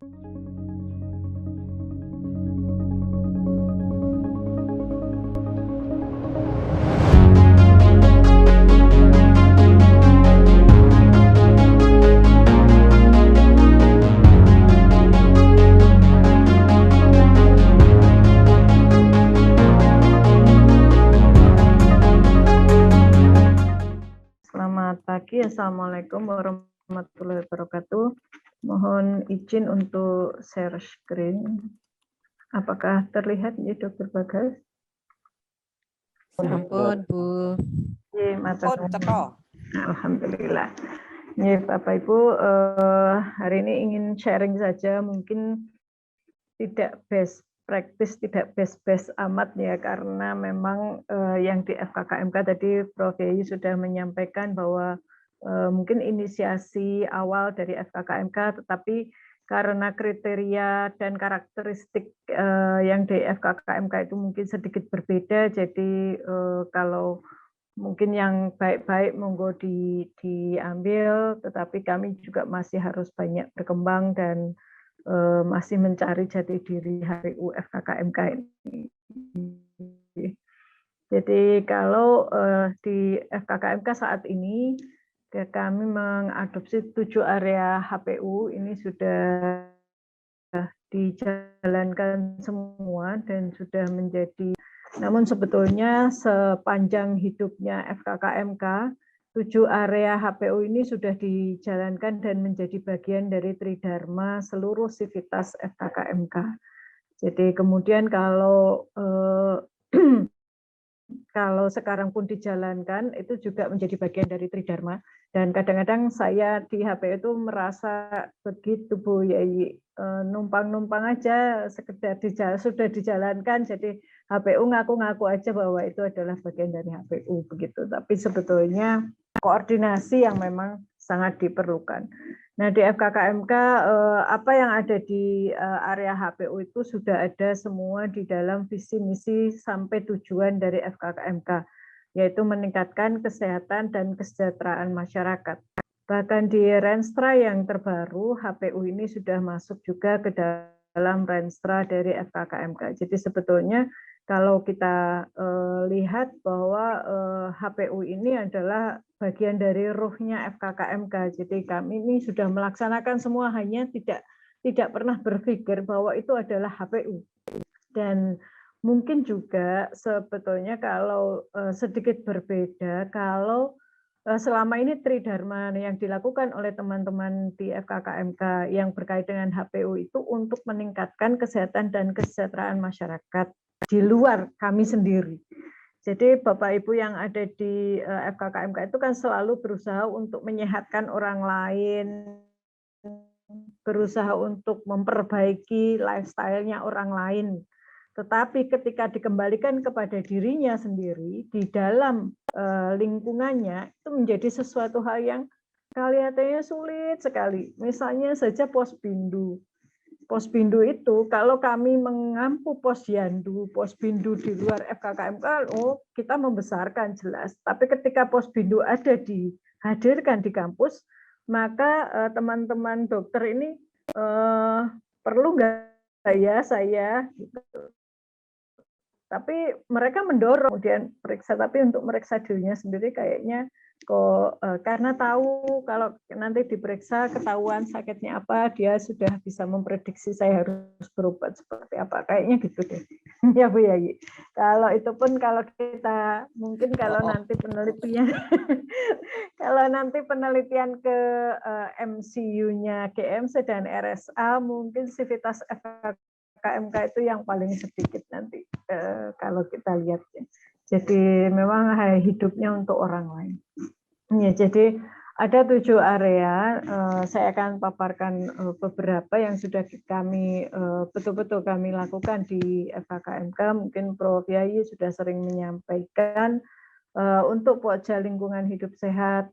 Selamat pagi, Assalamualaikum warahmatullahi wabarakatuh. Mohon izin untuk share screen. Apakah terlihat ya, Dr. Bagas? Ampun, Bu. Ya, matur Oh, nuwun. Alhamdulillah. Ya, Bapak Ibu, hari ini ingin sharing saja, mungkin tidak best practice, tidak best amat ya, karena memang yang di FKKMK tadi Prof. Yayi sudah menyampaikan bahwa mungkin inisiasi awal dari FKKMK, tetapi karena kriteria dan karakteristik yang di FKKMK itu mungkin sedikit berbeda, jadi kalau mungkin yang baik-baik monggo diambil, tetapi kami juga masih harus banyak berkembang dan masih mencari jati diri HPU FKKMK ini. Jadi kalau di FKKMK saat ini kami mengadopsi 7 area HPU, ini sudah dijalankan semua dan sudah menjadi, namun sebetulnya sepanjang hidupnya FKKMK, 7 area HPU ini sudah dijalankan dan menjadi bagian dari Tridharma seluruh sivitas FKKMK. Jadi kemudian kalau kalau sekarang pun dijalankan, itu juga menjadi bagian dari Tridharma. Dan kadang-kadang saya di HPU itu merasa begitu, Bu Yayi, numpang-numpang aja, sekedar sudah dijalankan, jadi HPU ngaku-ngaku aja bahwa itu adalah bagian dari HPU begitu. Tapi sebetulnya koordinasi yang memang sangat diperlukan. Nah, di FKKMK apa yang ada di area HPU itu sudah ada semua di dalam visi misi sampai tujuan dari FKKMK, yaitu meningkatkan kesehatan dan kesejahteraan masyarakat. Bahkan di Renstra yang terbaru, HPU ini sudah masuk juga ke dalam Renstra dari FKKMK. Jadi sebetulnya kalau kita lihat bahwa HPU ini adalah bagian dari ruhnya FKKMK. Jadi kami ini sudah melaksanakan semua, hanya tidak pernah berpikir bahwa itu adalah HPU. Dan mungkin juga sebetulnya kalau sedikit berbeda, kalau selama ini Tridharma yang dilakukan oleh teman-teman di FKKMK yang berkait dengan HPU itu untuk meningkatkan kesehatan dan kesejahteraan masyarakat di luar kami sendiri. Jadi Bapak Ibu yang ada di FKKMK itu kan selalu berusaha untuk menyehatkan orang lain, berusaha untuk memperbaiki lifestyle-nya orang lain. Tetapi ketika dikembalikan kepada dirinya sendiri di dalam lingkungannya, itu menjadi sesuatu hal yang kelihatannya sulit sekali. Misalnya saja Posbindu. Posbindu itu kalau kami mengampu Posyandu, Posbindu di luar FKKMK, oh kita membesarkan jelas. Tapi ketika Posbindu ada dihadirkan di kampus, maka teman-teman dokter ini perlu nggak ya saya gitu. Tapi mereka mendorong kemudian periksa, tapi untuk meriksa dirinya sendiri kayaknya kok karena tahu kalau nanti diperiksa ketahuan sakitnya apa, dia sudah bisa memprediksi saya harus berobat seperti apa, kayaknya gitu deh. Ya Bu Yayi. Kalau itu pun kalau kita mungkin kalau nanti penelitian kalau nanti penelitian ke MCU-nya GMC dan RSA, mungkin sivitas FKKMK itu yang paling sedikit nanti kalau kita lihat. Jadi memang hidupnya untuk orang lain. Ya, jadi ada 7 area. Saya akan paparkan beberapa yang sudah kami betul-betul kami lakukan di FKKMK. Mungkin Prof. Yayi sudah sering menyampaikan untuk pokja lingkungan hidup sehat,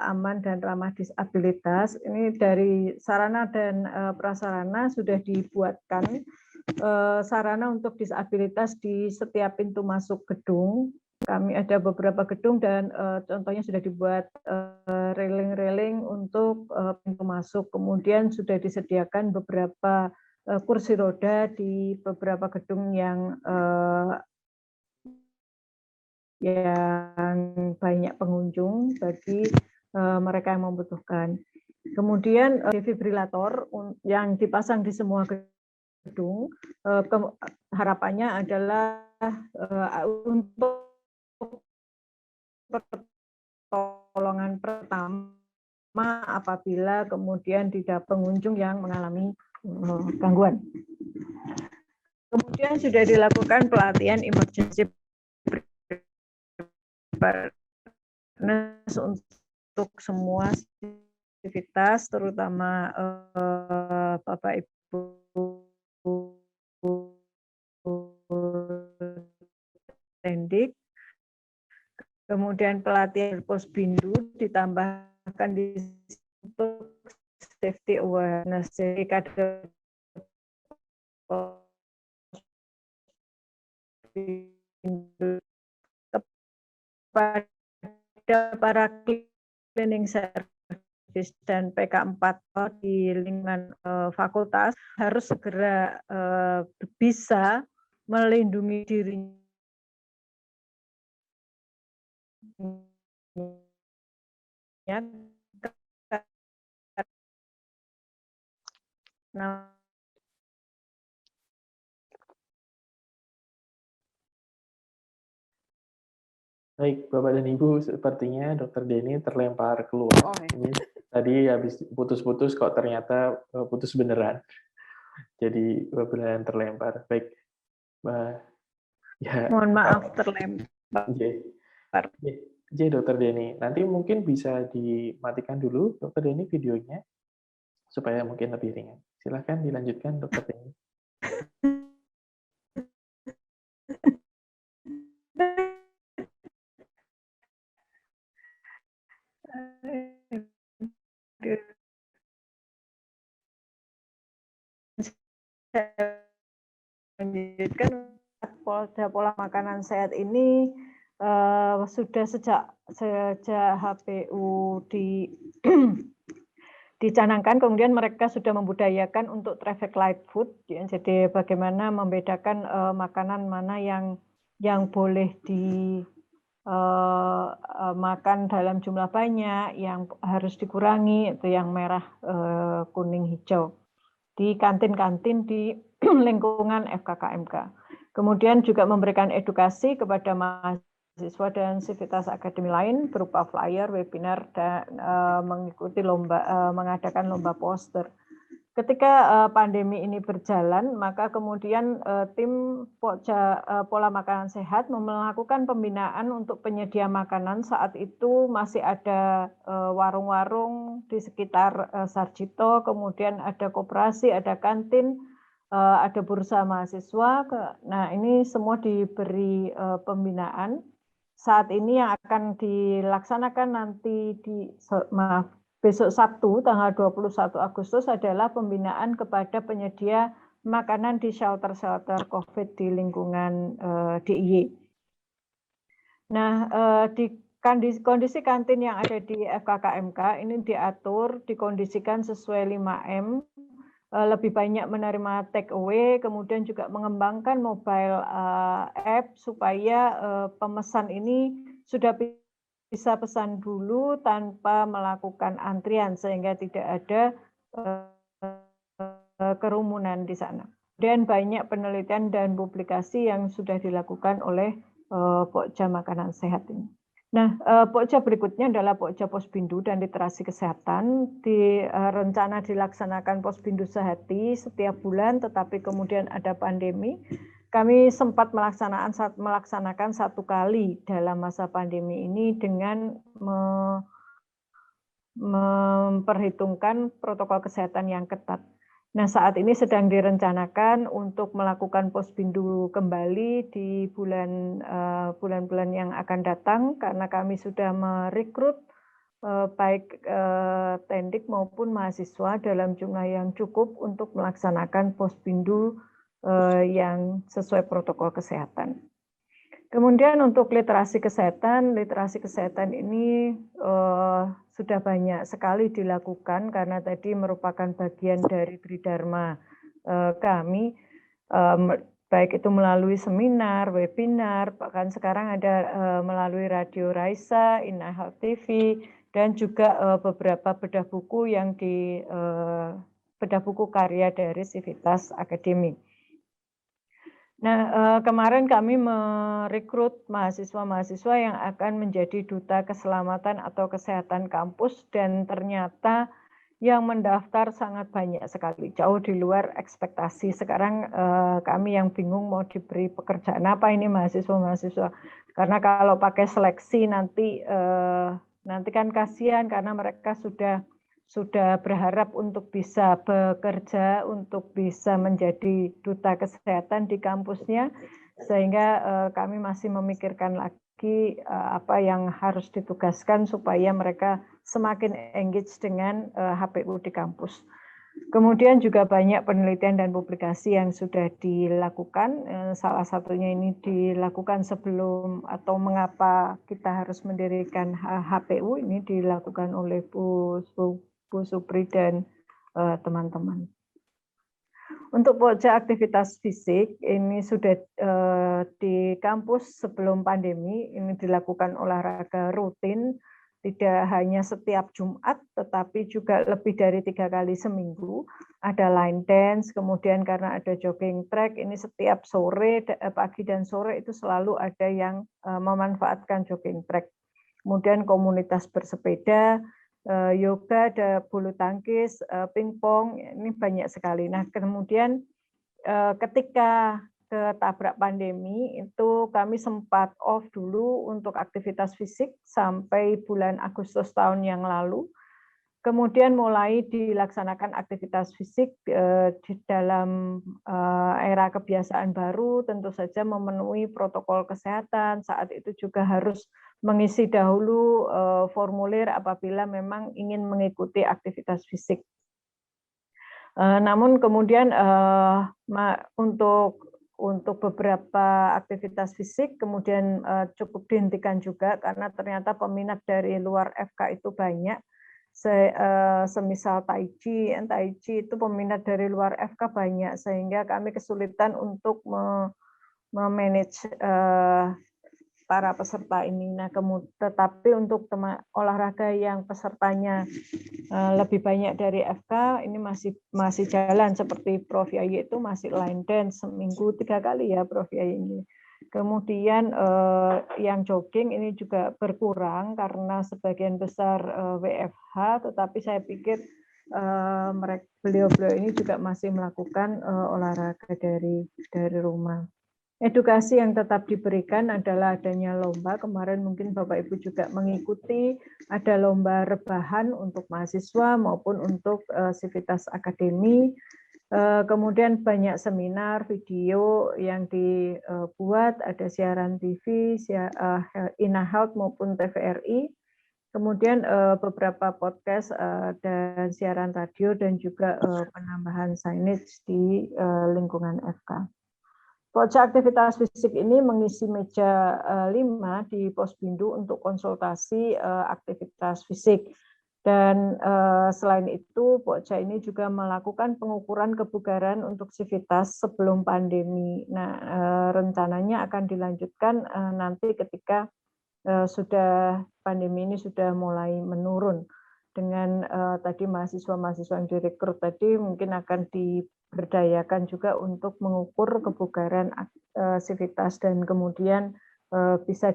aman dan ramah disabilitas. Ini dari sarana dan prasarana sudah dibuatkan sarana untuk disabilitas di setiap pintu masuk gedung. Kami ada beberapa gedung dan contohnya sudah dibuat railing-railing untuk pintu masuk. Kemudian sudah disediakan beberapa kursi roda di beberapa gedung yang banyak pengunjung bagi mereka yang membutuhkan. Kemudian defibrilator yang dipasang di semua gedung, harapannya adalah untuk pertolongan pertama apabila kemudian tidak pengunjung yang mengalami gangguan. Kemudian sudah dilakukan pelatihan emergency preparedness untuk semua aktivitas, terutama Bapak Ibu Tendik. Kemudian pelatihan Posbindu ditambahkan di untuk safety awareness. Jadi kader kepada para cleaning service dan PK4 di lingkungan fakultas harus segera bisa melindungi dirinya Baik, Bapak dan Ibu, sepertinya Dr. Denny terlempar keluar. Ini tadi habis putus-putus kok ternyata putus beneran. Jadi beneran terlempar. Baik, ya. Mohon maaf terlempar. Dr. Denny, nanti mungkin bisa dimatikan dulu Dr. Denny videonya supaya mungkin lebih ringan. Silahkan dilanjutkan Dr. Denny. Lanjutkan pola makanan sehat ini sudah sejak HPU dicanangkan, kemudian mereka sudah membudayakan untuk traffic light food. Jadi bagaimana membedakan makanan mana yang boleh makan dalam jumlah banyak, yang harus dikurangi, itu yang merah, kuning, hijau di kantin-kantin di lingkungan FKKMK. Kemudian juga memberikan edukasi kepada mahasiswa dan sivitas akademi lain berupa flyer, webinar, dan mengikuti mengadakan lomba poster. Ketika pandemi ini berjalan, maka kemudian tim Pola Makanan Sehat melakukan pembinaan untuk penyedia makanan. Saat itu masih ada warung-warung di sekitar Sarjito, kemudian ada koperasi, ada kantin, ada bursa mahasiswa. Nah, ini semua diberi pembinaan. Saat ini yang akan dilaksanakan nanti besok Sabtu tanggal 21 Agustus adalah pembinaan kepada penyedia makanan di shelter-shelter COVID di lingkungan DIY. Nah, di kondisi kantin yang ada di FKKMK ini diatur, dikondisikan sesuai 5M, lebih banyak menerima take away, kemudian juga mengembangkan mobile app supaya pemesan ini sudah bisa pesan dulu tanpa melakukan antrian sehingga tidak ada kerumunan di sana. Dan banyak penelitian dan publikasi yang sudah dilakukan oleh Pokja Makanan Sehat ini. Nah, Pokja berikutnya adalah Pokja Posbindu dan Literasi Kesehatan. Rencana dilaksanakan Posbindu Sehati setiap bulan, tetapi kemudian ada pandemi. Kami sempat melaksanakan satu kali dalam masa pandemi ini dengan memperhitungkan protokol kesehatan yang ketat. Nah, saat ini sedang direncanakan untuk melakukan Posbindu kembali di bulan-bulan yang akan datang, karena kami sudah merekrut baik Tendik maupun mahasiswa dalam jumlah yang cukup untuk melaksanakan Posbindu yang sesuai protokol kesehatan. Kemudian untuk literasi kesehatan ini sudah banyak sekali dilakukan karena tadi merupakan bagian dari Tridharma kami, baik itu melalui seminar, webinar, bahkan sekarang ada melalui Radio Raisa, Inna Health TV, dan juga beberapa bedah buku yang bedah buku karya dari Civitas Akademi. Nah, kemarin kami merekrut mahasiswa-mahasiswa yang akan menjadi duta keselamatan atau kesehatan kampus, dan ternyata yang mendaftar sangat banyak sekali, jauh di luar ekspektasi. Sekarang kami yang bingung mau diberi pekerjaan apa ini mahasiswa-mahasiswa, karena kalau pakai seleksi nanti kan kasihan karena mereka sudah berharap untuk bisa bekerja, untuk bisa menjadi duta kesehatan di kampusnya, sehingga kami masih memikirkan lagi apa yang harus ditugaskan supaya mereka semakin engage dengan HPU di kampus. Kemudian juga banyak penelitian dan publikasi yang sudah dilakukan. Salah satunya ini dilakukan sebelum atau mengapa kita harus mendirikan HPU, ini dilakukan oleh Bu Supri dan teman-teman. Untuk pojok aktivitas fisik, ini sudah di kampus sebelum pandemi, ini dilakukan olahraga rutin, tidak hanya setiap Jumat, tetapi juga lebih dari 3 kali seminggu. Ada line dance, kemudian karena ada jogging track, ini setiap sore, pagi dan sore itu selalu ada yang memanfaatkan jogging track. Kemudian komunitas bersepeda, yoga, ada bulu tangkis, pingpong, ini banyak sekali. Nah, kemudian ketika ketabrak pandemi itu kami sempat off dulu untuk aktivitas fisik sampai bulan Agustus tahun yang lalu. Kemudian mulai dilaksanakan aktivitas fisik di dalam era kebiasaan baru, tentu saja memenuhi protokol kesehatan. Saat itu juga harus mengisi dahulu formulir apabila memang ingin mengikuti aktivitas fisik. Namun kemudian untuk beberapa aktivitas fisik kemudian cukup dihentikan juga karena ternyata peminat dari luar FK itu banyak. Semisal Tai Chi itu peminat dari luar FK banyak, sehingga kami kesulitan untuk memanage para peserta ini. Nah, tetapi untuk olahraga yang pesertanya lebih banyak dari FK, ini masih jalan, seperti Prof Yayi itu masih line dance seminggu 3 kali ya Prof Yayi ini. Kemudian yang jogging ini juga berkurang karena sebagian besar WFH, tetapi saya pikir beliau-beliau ini juga masih melakukan olahraga dari rumah. Edukasi yang tetap diberikan adalah adanya lomba. Kemarin mungkin Bapak Ibu juga mengikuti, ada lomba rebahan untuk mahasiswa maupun untuk Civitas Akademi. Kemudian banyak seminar, video yang dibuat, ada siaran TV, Inna Health maupun TVRI. Kemudian beberapa podcast dan siaran radio dan juga penambahan signage di lingkungan FK. Pojok aktivitas fisik ini mengisi meja 5 di Posbindu untuk konsultasi aktivitas fisik. Dan selain itu, Pojok ini juga melakukan pengukuran kebugaran untuk Civitas sebelum pandemi. Nah, rencananya akan dilanjutkan nanti ketika sudah pandemi ini sudah mulai menurun. Dengan tadi mahasiswa-mahasiswa yang direkrut tadi mungkin akan diberdayakan juga untuk mengukur kebugaran Civitas, dan kemudian bisa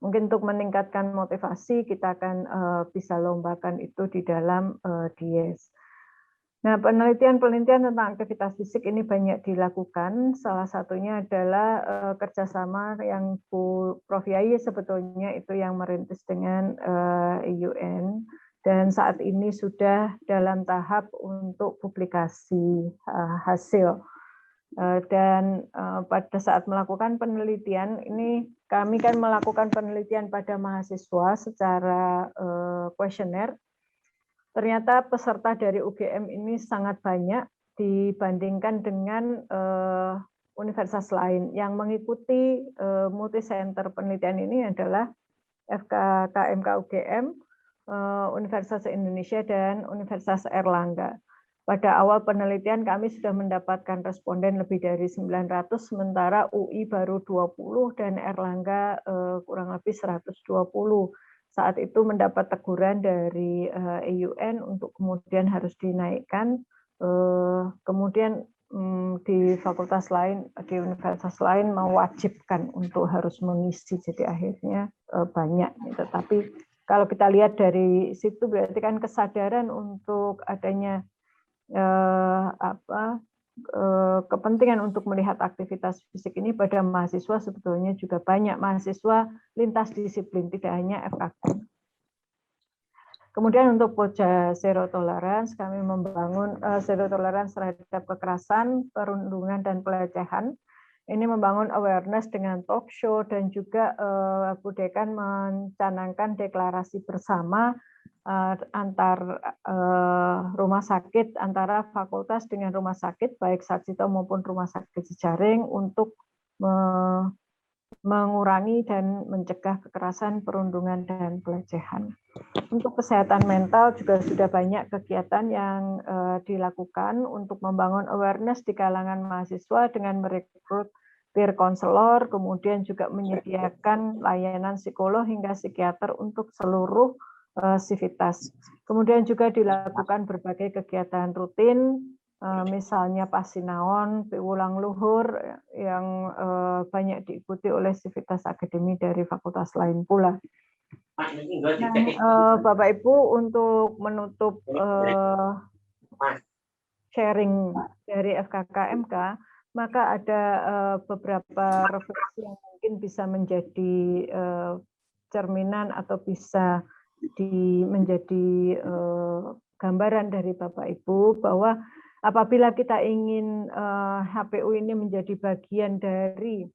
mungkin untuk meningkatkan motivasi kita akan bisa lombakan itu di dalam Dies. Nah, penelitian tentang aktivitas fisik ini banyak dilakukan. Salah satunya adalah kerjasama yang Prof Yayi sebetulnya itu yang merintis dengan IUN, dan saat ini sudah dalam tahap untuk publikasi hasil. Dan pada saat melakukan penelitian ini, kami kan melakukan penelitian pada mahasiswa secara kuesioner. Ternyata peserta dari UGM ini sangat banyak dibandingkan dengan universitas lain. Yang mengikuti multi center penelitian ini adalah FKKMK UGM, Universitas Indonesia, dan Universitas Airlangga. Pada awal penelitian kami sudah mendapatkan responden lebih dari 900, sementara UI baru 20 dan Airlangga kurang lebih 120. Saat itu mendapat teguran dari EUN untuk kemudian harus dinaikkan. Kemudian di fakultas lain, di universitas lain mewajibkan untuk harus mengisi, jadi akhirnya banyak. Tetapi kalau kita lihat dari situ berarti kan kesadaran untuk adanya kepentingan untuk melihat aktivitas fisik ini pada mahasiswa sebetulnya juga banyak. Mahasiswa lintas disiplin, tidak hanya FKK. Kemudian untuk Poja Zero Tolerance, kami membangun Zero Tolerance terhadap kekerasan, perundungan, dan pelecehan. Ini membangun awareness dengan talk show, dan juga Bu Dekan mencanangkan deklarasi bersama antar rumah sakit, antara fakultas dengan rumah sakit, baik Sarjito maupun rumah sakit jejaring, untuk mengurangi dan mencegah kekerasan, perundungan, dan pelecehan. Untuk kesehatan mental juga sudah banyak kegiatan yang dilakukan untuk membangun awareness di kalangan mahasiswa dengan merekrut peer counselor, kemudian juga menyediakan layanan psikolog hingga psikiater untuk seluruh sivitas. Kemudian juga dilakukan berbagai kegiatan rutin, misalnya pasinaon, piwulang luhur, yang banyak diikuti oleh sivitas akademi dari fakultas lain pula. Bapak Ibu, untuk menutup sharing dari FKKMK, maka ada beberapa refleksi yang mungkin bisa menjadi cerminan atau bisa menjadi gambaran dari Bapak Ibu, bahwa apabila kita ingin HPU ini menjadi bagian dari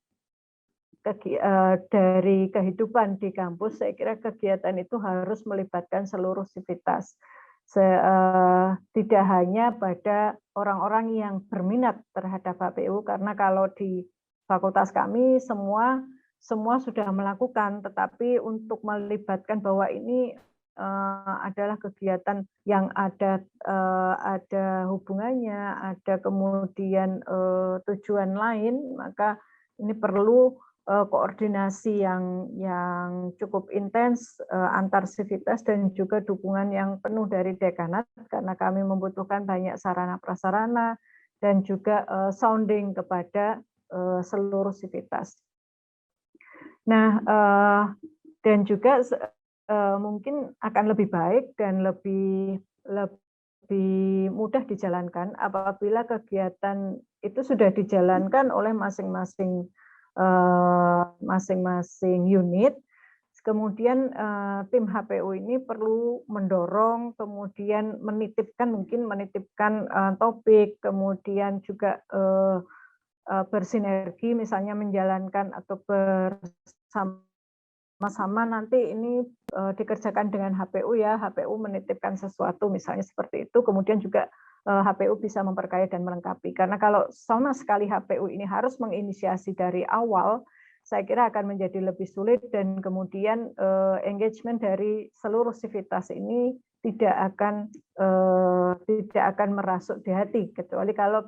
kehidupan di kampus, saya kira kegiatan itu harus melibatkan seluruh sivitas. Tidak hanya pada orang-orang yang berminat terhadap HPU, karena kalau di fakultas kami semua sudah melakukan, tetapi untuk melibatkan bahwa ini adalah kegiatan yang ada hubungannya, ada kemudian tujuan lain, maka ini perlu koordinasi yang cukup intens antar sivitas dan juga dukungan yang penuh dari dekanat, karena kami membutuhkan banyak sarana prasarana dan juga sounding kepada seluruh sivitas. Nah, dan juga mungkin akan lebih baik dan lebih mudah dijalankan apabila kegiatan itu sudah dijalankan oleh masing-masing unit. Kemudian tim HPU ini perlu mendorong, kemudian menitipkan topik, kemudian juga bersinergi, misalnya menjalankan atau bersama-sama nanti ini dikerjakan dengan HPU ya, HPU menitipkan sesuatu misalnya seperti itu, kemudian juga HPU bisa memperkaya dan melengkapi. Karena kalau sama sekali HPU ini harus menginisiasi dari awal, saya kira akan menjadi lebih sulit, dan kemudian engagement dari seluruh sivitas ini tidak akan merasuk di hati, kecuali kalau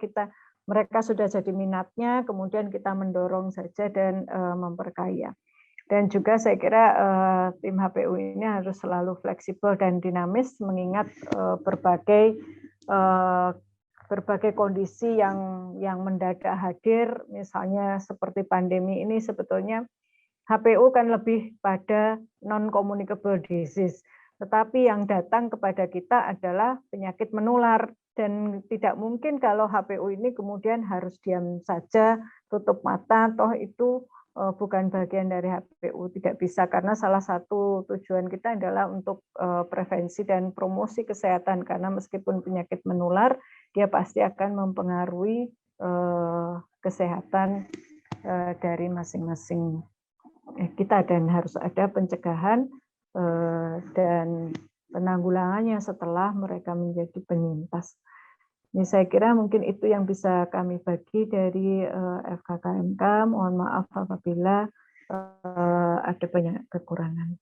mereka sudah jadi minatnya, kemudian kita mendorong saja dan memperkaya. Dan juga saya kira tim HPU ini harus selalu fleksibel dan dinamis, mengingat berbagai kondisi yang mendadak hadir, misalnya seperti pandemi ini. Sebetulnya HPU kan lebih pada non-communicable disease, tetapi yang datang kepada kita adalah penyakit menular, dan tidak mungkin kalau HPU ini kemudian harus diam saja, tutup mata, toh itu bukan bagian dari HPU, tidak bisa, karena salah satu tujuan kita adalah untuk prevensi dan promosi kesehatan, karena meskipun penyakit menular, dia pasti akan mempengaruhi kesehatan dari masing-masing kita, dan harus ada pencegahan dan penanggulangannya setelah mereka menjadi penyintas. Ini saya kira mungkin itu yang bisa kami bagi dari FKKMK. Mohon maaf apabila ada banyak kekurangan.